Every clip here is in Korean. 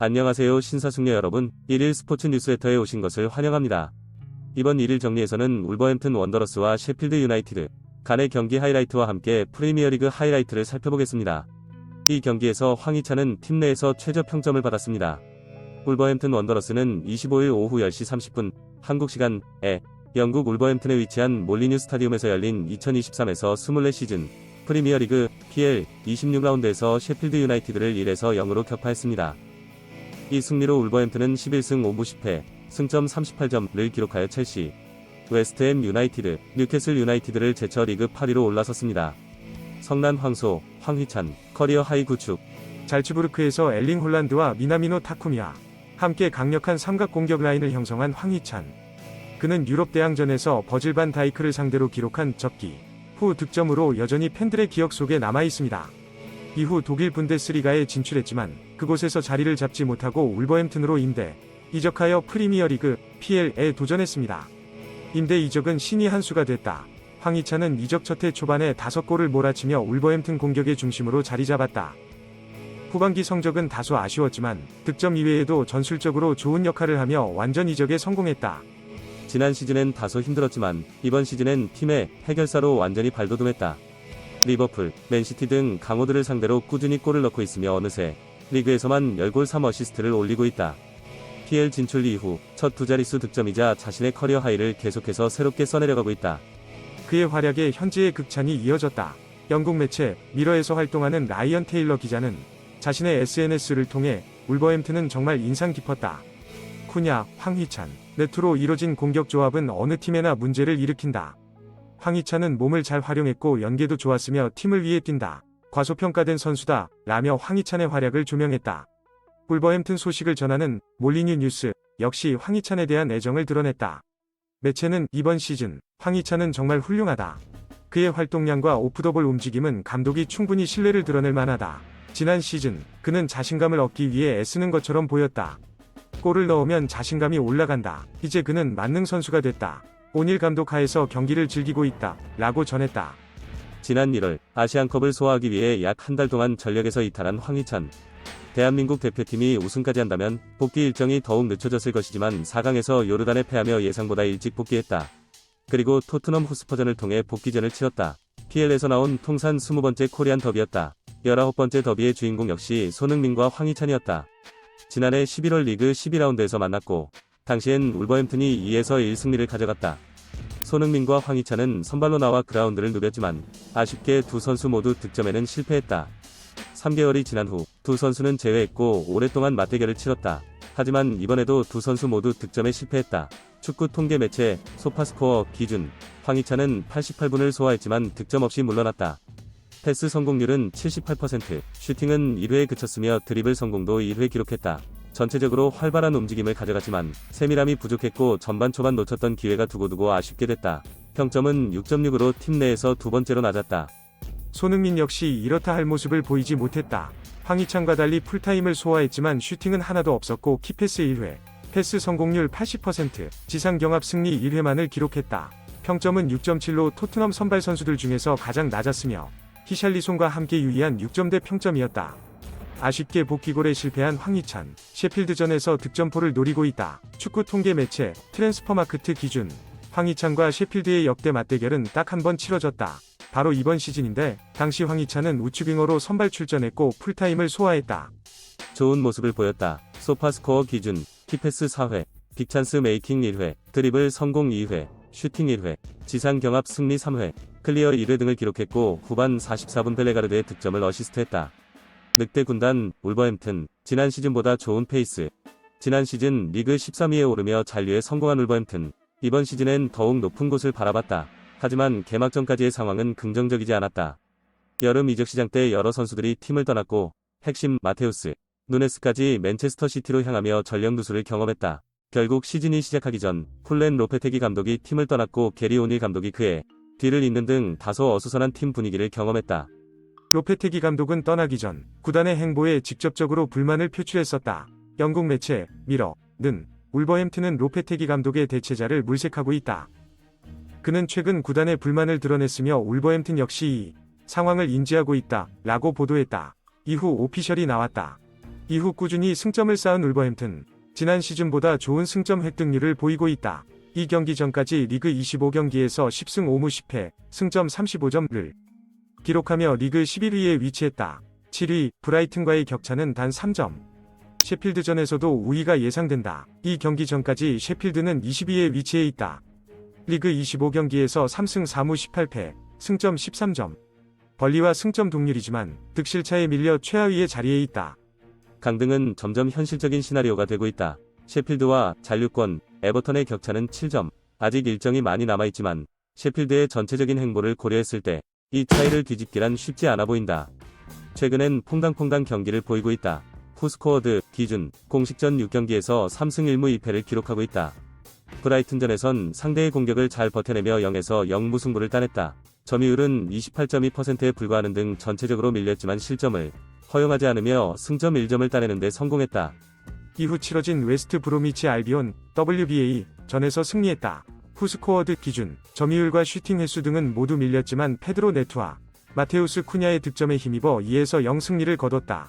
안녕하세요 신사숙녀 여러분, 1일 스포츠 뉴스레터에 오신 것을 환영합니다. 이번 1일 정리에서는 울버햄튼 원더러스와 셰필드 유나이티드 간의 경기 하이라이트와 함께 프리미어리그 하이라이트를 살펴보겠습니다. 이 경기에서 황희찬은 팀 내에서 최저 평점을 받았습니다. 울버햄튼 원더러스는 25일 오후 10시 30분 한국 시간에 영국 울버햄튼에 위치한 몰리뉴 스타디움에서 열린 2023에서 24 시즌 프리미어리그 PL 26라운드에서 셰필드 유나이티드를 1에서 0으로 격파했습니다. 이 승리로 울버햄튼은 11승 5무 10패, 승점 38점을 기록하여 첼시, 웨스트햄 유나이티드, 뉴캐슬 유나이티드를 제쳐 리그 8위로 올라섰습니다. 성난 황소, 황희찬, 커리어 하이 구축. 잘츠부르크에서 엘링 홀란드와 미나미노 타쿠미와 함께 강력한 삼각 공격 라인을 형성한 황희찬. 그는 유럽 대항전에서 버질 반 다이크를 상대로 기록한 적기 후 득점으로 여전히 팬들의 기억 속에 남아있습니다. 이후 독일 분데스리가에 진출했지만 그곳에서 자리를 잡지 못하고 울버햄튼으로 이적하여 프리미어리그 PL에 도전했습니다. 임대 이적은 신의 한 수가 됐다. 황희찬은 이적 첫해 초반에 5골을 몰아치며 울버햄튼 공격의 중심으로 자리 잡았다. 후반기 성적은 다소 아쉬웠지만 득점 이외에도 전술적으로 좋은 역할을 하며 완전 이적에 성공했다. 지난 시즌엔 다소 힘들었지만 이번 시즌엔 팀의 해결사로 완전히 발돋움했다. 리버풀, 맨시티 등 강호들을 상대로 꾸준히 골을 넣고 있으며 어느새 리그에서만 10골 3어시스트를 올리고 있다. PL 진출 이후 첫 두 자릿수 득점이자 자신의 커리어 하이를 계속해서 새롭게 써내려가고 있다. 그의 활약에 현재의 극찬이 이어졌다. 영국 매체 미러에서 활동하는 라이언 테일러 기자는 자신의 SNS를 통해 울버햄튼은 정말 인상 깊었다. 쿠냐, 황희찬, 네트로 이뤄진 공격 조합은 어느 팀에나 문제를 일으킨다. 황희찬은 몸을 잘 활용했고 연계도 좋았으며 팀을 위해 뛴다. 과소평가된 선수다 라며 황희찬의 활약을 조명했다. 울버햄튼 소식을 전하는 몰리뉴 뉴스 역시 황희찬에 대한 애정을 드러냈다. 매체는 이번 시즌 황희찬은 정말 훌륭하다. 그의 활동량과 오프더볼 움직임은 감독이 충분히 신뢰를 드러낼 만하다. 지난 시즌 그는 자신감을 얻기 위해 애쓰는 것처럼 보였다. 골을 넣으면 자신감이 올라간다. 이제 그는 만능 선수가 됐다. 오닐 감독 하에서 경기를 즐기고 있다 라고 전했다. 지난 1월 아시안컵을 소화하기 위해 약 한 달 동안 전력에서 이탈한 황희찬. 대한민국 대표팀이 우승까지 한다면 복귀 일정이 더욱 늦춰졌을 것이지만 4강에서 요르단에 패하며 예상보다 일찍 복귀했다. 그리고 토트넘 호스퍼전을 통해 복귀전을 치렀다. PL에서 나온 통산 20번째 코리안 더비였다. 19번째 더비의 주인공 역시 손흥민과 황희찬이었다. 지난해 11월 리그 12라운드에서 만났고 당시엔 울버햄튼이 2에서 1승리를 가져갔다. 손흥민과 황희찬은 선발로 나와 그라운드를 누볐지만 아쉽게 두 선수 모두 득점에는 실패했다. 3개월이 지난 후 두 선수는 재회했고 오랫동안 맞대결을 치렀다. 하지만 이번에도 두 선수 모두 득점에 실패했다. 축구 통계 매체 소파스코어 기준 황희찬은 88분을 소화했지만 득점 없이 물러났다. 패스 성공률은 78%, 슈팅은 1회에 그쳤으며 드리블 성공도 1회 기록했다. 전체적으로 활발한 움직임을 가져갔지만 세밀함이 부족했고 전반 초반 놓쳤던 기회가 두고두고 아쉽게 됐다. 평점은 6.6으로 팀 내에서 두 번째로 낮았다. 손흥민 역시 이렇다 할 모습을 보이지 못했다. 황희찬과 달리 풀타임을 소화했지만 슈팅은 하나도 없었고 키패스 1회, 패스 성공률 80%, 지상 경합 승리 1회만을 기록했다. 평점은 6.7로 토트넘 선발 선수들 중에서 가장 낮았으며 히샬리송과 함께 유의한 6점대 평점이었다. 아쉽게 복귀골에 실패한 황희찬, 셰필드전에서 득점포를 노리고 있다. 축구 통계 매체 트랜스퍼마크트 기준 황희찬과 셰필드의 역대 맞대결은 딱 한 번 치러졌다. 바로 이번 시즌인데 당시 황희찬은 우측윙어로 선발 출전했고 풀타임을 소화했다. 좋은 모습을 보였다. 소파스코어 기준 키패스 4회, 빅찬스 메이킹 1회, 드리블 성공 2회, 슈팅 1회, 지상 경합 승리 3회, 클리어 1회 등을 기록했고 후반 44분 벨레가르드의 득점을 어시스트했다. 늑대 군단 울버햄튼, 지난 시즌보다 좋은 페이스. 지난 시즌 리그 13위에 오르며 잔류에 성공한 울버햄튼, 이번 시즌엔 더욱 높은 곳을 바라봤다. 하지만 개막전까지의 상황은 긍정적이지 않았다. 여름 이적 시장 때 여러 선수들이 팀을 떠났고 핵심 마테우스, 누네스까지 맨체스터 시티로 향하며 전력 누수를 경험했다. 결국 시즌이 시작하기 전 쿨렌 로페테기 감독이 팀을 떠났고 게리 오닐 감독이 그의 뒤를 잇는 등 다소 어수선한 팀 분위기를 경험했다. 로페테기 감독은 떠나기 전 구단의 행보에 직접적으로 불만을 표출했었다. 영국 매체 미러는 울버햄튼은 로페테기 감독의 대체자를 물색하고 있다. 그는 최근 구단의 불만을 드러냈으며 울버햄튼 역시 이 상황을 인지하고 있다 라고 보도했다. 이후 오피셜이 나왔다. 이후 꾸준히 승점을 쌓은 울버햄튼, 지난 시즌보다 좋은 승점 획득률을 보이고 있다. 이 경기 전까지 리그 25경기에서 10승 5무 10패, 승점 35점을 기록하며 리그 11위에 위치했다. 7위 브라이튼과의 격차는 단 3점. 셰필드전에서도 우위가 예상된다. 이 경기 전까지 셰필드는 20위에 위치해 있다. 리그 25경기에서 3승 4무 18패, 승점 13점. 벌리와 승점 동률이지만 득실차에 밀려 최하위의 자리에 있다. 강등은 점점 현실적인 시나리오가 되고 있다. 셰필드와 잔류권, 에버턴의 격차는 7점. 아직 일정이 많이 남아있지만 셰필드의 전체적인 행보를 고려했을 때 이 차이를 뒤집기란 쉽지 않아 보인다. 최근엔 퐁당퐁당 경기를 보이고 있다. 후스코어드 기준 공식전 6경기에서 3승 1무 2패를 기록하고 있다. 브라이튼전에선 상대의 공격을 잘 버텨내며 0에서 0 무승부를 따냈다. 점유율은 28.2%에 불과하는 등 전체적으로 밀렸지만 실점을 허용하지 않으며 승점 1점을 따내는 데 성공했다. 이후 치러진 웨스트 브로미치 알비온 WBA 전에서 승리했다. 후스코어드 기준 점유율과 슈팅 횟수 등은 모두 밀렸지만 페드로 네투와 마테우스 쿠냐의 득점에 힘입어 2에서 0 승리를 거뒀다.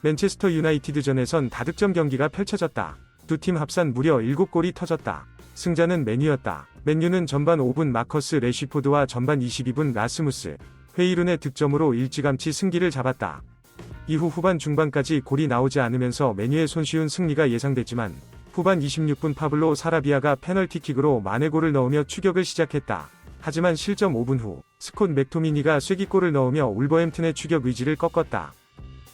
맨체스터 유나이티드전에선 다득점 경기가 펼쳐졌다. 두 팀 합산 무려 7골이 터졌다. 승자는 맨유였다. 맨유는 전반 5분 마커스 레쉬포드와 전반 22분 라스무스 회이룬의 득점으로 일찌감치 승기를 잡았다. 이후 후반 중반까지 골이 나오지 않으면서 맨유의 손쉬운 승리가 예상됐지만 후반 26분 파블로 사라비아가 페널티킥으로 만회골을 넣으며 추격을 시작했다. 하지만 실점 5분 후 스콧 맥토미니가 쐐기골을 넣으며 울버햄튼의 추격 의지를 꺾었다.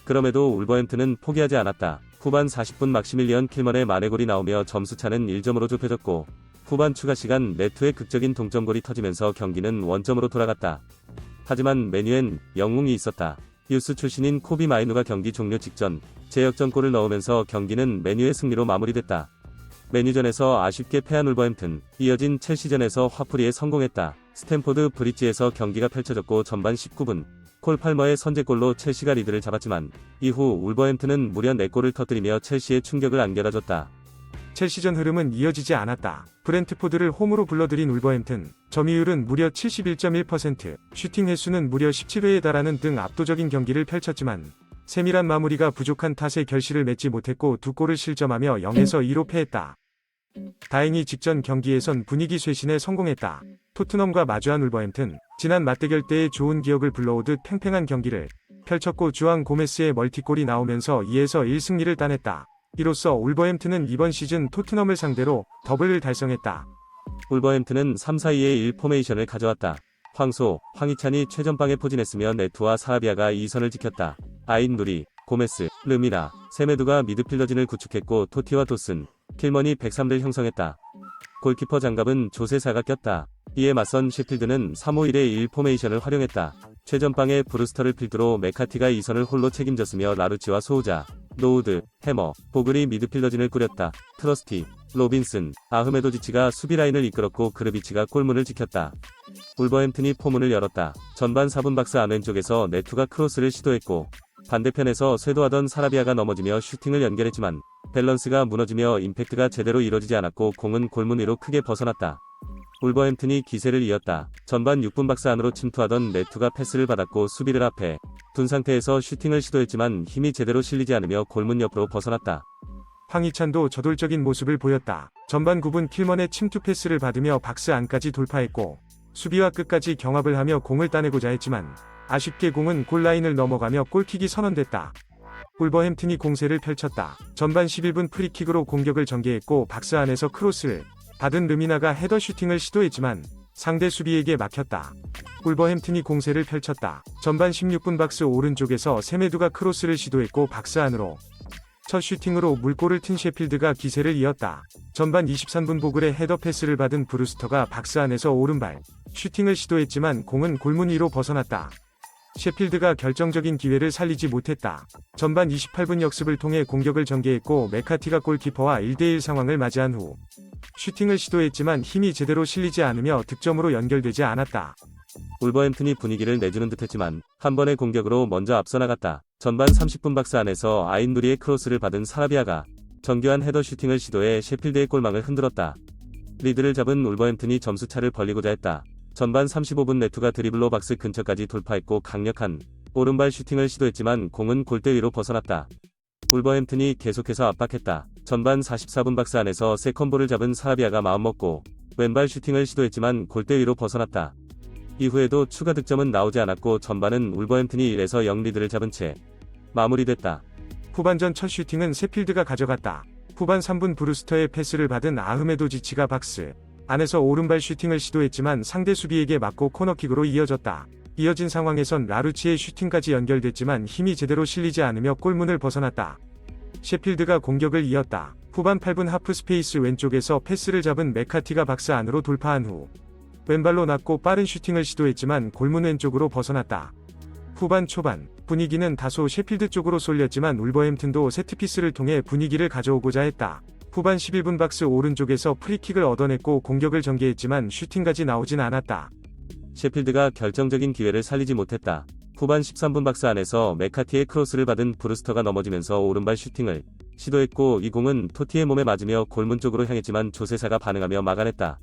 그럼에도 울버햄튼은 포기하지 않았다. 후반 40분 막시밀리언 킬먼의 만회골이 나오며 점수차는 1점으로 좁혀졌고 후반 추가 시간 네투의 극적인 동점골이 터지면서 경기는 원점으로 돌아갔다. 하지만 맨유엔 영웅이 있었다. 유스 출신인 코비 마이누가 경기 종료 직전 제역전골을 넣으면서 경기는 맨유의 승리로 마무리됐다. 맨유전에서 아쉽게 패한 울버햄튼, 이어진 첼시전에서 화풀이에 성공했다. 스탠포드 브리지에서 경기가 펼쳐졌고 전반 19분 콜 팔머의 선제골로 첼시가 리드를 잡았지만 이후 울버햄튼은 무려 4골을 터뜨리며 첼시의 충격을 안겨다줬다. 첼시전 흐름은 이어지지 않았다. 브렌트포드를 홈으로 불러들인 울버햄튼, 점유율은 무려 71.1%, 슈팅 횟수는 무려 17회에 달하는 등 압도적인 경기를 펼쳤지만 세밀한 마무리가 부족한 탓에 결실을 맺지 못했고 2골을 실점하며 0에서 2로 패했다. 다행히 직전 경기에선 분위기 쇄신에 성공했다. 토트넘과 마주한 울버햄튼, 지난 맞대결 때의 좋은 기억을 불러오듯 팽팽한 경기를 펼쳤고 주앙 고메스의 멀티골이 나오면서 2에서 1 승리를 따냈다. 이로써 울버햄튼은 이번 시즌 토트넘을 상대로 더블을 달성했다. 울버햄튼은 3-4-2의 1 포메이션을 가져왔다. 황소, 황희찬이 최전방에 포진했으며 네투와 사라비아가 2선을 지켰다. 아인 누리, 고메스, 르미나, 세메두가 미드필더진을 구축했고 토티와 도슨, 킬먼이 103를 형성했다. 골키퍼 장갑은 조세사가 꼈다. 이에 맞선 셰필드는 3-5-1의 1 포메이션을 활용했다. 최전방에 브루스터를 필두로 메카티가 2선을 홀로 책임졌으며 라루치와 소우자, 노우드, 해머, 보글이 미드필더진을 꾸렸다. 트러스티, 로빈슨, 아흐메도지치가 수비라인을 이끌었고 그르비치가 골문을 지켰다. 울버햄튼이 포문을 열었다. 전반 4분 박스 안 왼쪽에서 네투가 크로스를 시도했고 반대편에서 쇄도하던 사라비아가 넘어지며 슈팅을 연결했지만 밸런스가 무너지며 임팩트가 제대로 이뤄지지 않았고 공은 골문 위로 크게 벗어났다. 울버햄튼이 기세를 이었다. 전반 6분 박스 안으로 침투하던 네투가 패스를 받았고 수비를 앞에 둔 상태에서 슈팅을 시도했지만 힘이 제대로 실리지 않으며 골문 옆으로 벗어났다. 황희찬도 저돌적인 모습을 보였다. 전반 9분 킬먼의 침투 패스를 받으며 박스 안까지 돌파했고 수비와 끝까지 경합을 하며 공을 따내고자 했지만 아쉽게 공은 골라인을 넘어가며 골킥이 선언됐다. 울버햄튼이 공세를 펼쳤다. 전반 11분 프리킥으로 공격을 전개했고 박스 안에서 크로스를 받은 르미나가 헤더 슈팅을 시도했지만 상대 수비에게 막혔다. 울버햄튼이 공세를 펼쳤다. 전반 16분 박스 오른쪽에서 세메두가 크로스를 시도했고 박스 안으로 첫 슈팅으로 물골을 튼 셰필드가 기세를 이었다. 전반 23분 보글의 헤더 패스를 받은 브루스터가 박스 안에서 오른발 슈팅을 시도했지만 공은 골문 위로 벗어났다. 셰필드가 결정적인 기회를 살리지 못했다. 전반 28분 역습을 통해 공격을 전개했고 메카티가 골키퍼와 1대1 상황을 맞이한 후 슈팅을 시도했지만 힘이 제대로 실리지 않으며 득점으로 연결되지 않았다. 울버햄튼이 분위기를 내주는 듯했지만 한 번의 공격으로 먼저 앞서 나갔다. 전반 30분 박스 안에서 아인 누리의 크로스를 받은 사라비아가 정교한 헤더 슈팅을 시도해 셰필드의 골망을 흔들었다. 리드를 잡은 울버햄튼이 점수차를 벌리고자 했다. 전반 35분 네투가 드리블로 박스 근처까지 돌파했고 강력한 오른발 슈팅을 시도했지만 공은 골대 위로 벗어났다. 울버햄튼이 계속해서 압박했다. 전반 44분 박스 안에서 세컨볼을 잡은 사라비아가 마음먹고 왼발 슈팅을 시도했지만 골대 위로 벗어났다. 이후에도 추가 득점은 나오지 않았고 전반은 울버햄튼이 1에서 0 리드를 잡은 채 마무리됐다. 후반전 첫 슈팅은 세필드가 가져갔다. 후반 3분 브루스터의 패스를 받은 아흐메도지치가 박스 안에서 오른발 슈팅을 시도했지만 상대 수비에게 맞고 코너킥으로 이어졌다. 이어진 상황에선 라루치의 슈팅까지 연결됐지만 힘이 제대로 실리지 않으며 골문을 벗어났다. 셰필드가 공격을 이었다. 후반 8분 하프 스페이스 왼쪽에서 패스를 잡은 메카티가 박스 안으로 돌파한 후 왼발로 낮고 빠른 슈팅을 시도했지만 골문 왼쪽으로 벗어났다. 후반 초반 분위기는 다소 셰필드 쪽으로 쏠렸지만 울버햄튼도 세트피스를 통해 분위기를 가져오고자 했다. 후반 11분 박스 오른쪽에서 프리킥을 얻어냈고 공격을 전개했지만 슈팅까지 나오진 않았다. 셰필드가 결정적인 기회를 살리지 못했다. 후반 13분 박스 안에서 메카티의 크로스를 받은 브루스터가 넘어지면서 오른발 슈팅을 시도했고 이 공은 토티의 몸에 맞으며 골문 쪽으로 향했지만 조세사가 반응하며 막아냈다.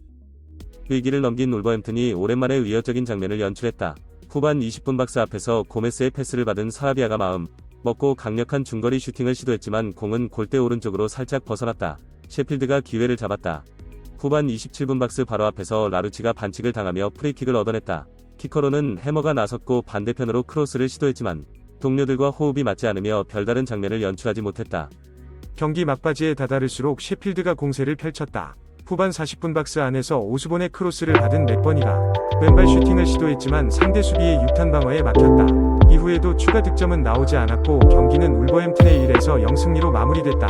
위기를 넘긴 울버햄튼이 오랜만에 위협적인 장면을 연출했다. 후반 20분 박스 앞에서 고메스의 패스를 받은 사라비아가 마음 먹고 강력한 중거리 슈팅을 시도했지만 공은 골대 오른쪽으로 살짝 벗어났다. 셰필드가 기회를 잡았다. 후반 27분 박스 바로 앞에서 라루치가 반칙을 당하며 프리킥을 얻어냈다. 키커로는 해머가 나섰고 반대편으로 크로스를 시도했지만 동료들과 호흡이 맞지 않으며 별다른 장면을 연출하지 못했다. 경기 막바지에 다다를수록 셰필드가 공세를 펼쳤다. 후반 40분 박스 안에서 오스본의 크로스를 받은 맥버니가 왼발 슈팅을 시도했지만 상대 수비의 유탄 방어에 막혔다. 이후에도 추가 득점은 나오지 않았고 경기는 울버햄튼의 1에서 0 승리로 마무리됐다.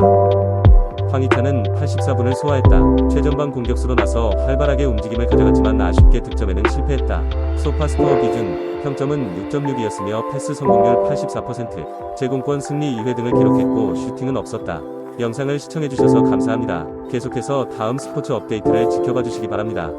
황희찬은 84분을 소화했다. 최전방 공격수로 나서 활발하게 움직임을 가져갔지만 아쉽게 득점에는 실패했다. 소파스코어 기준 평점은 6.6이었으며 패스 성공률 84%, 제공권 승리 2회 등을 기록했고 슈팅은 없었다. 영상을 시청해주셔서 감사합니다. 계속해서 다음 스포츠 업데이트를 지켜봐 주시기 바랍니다.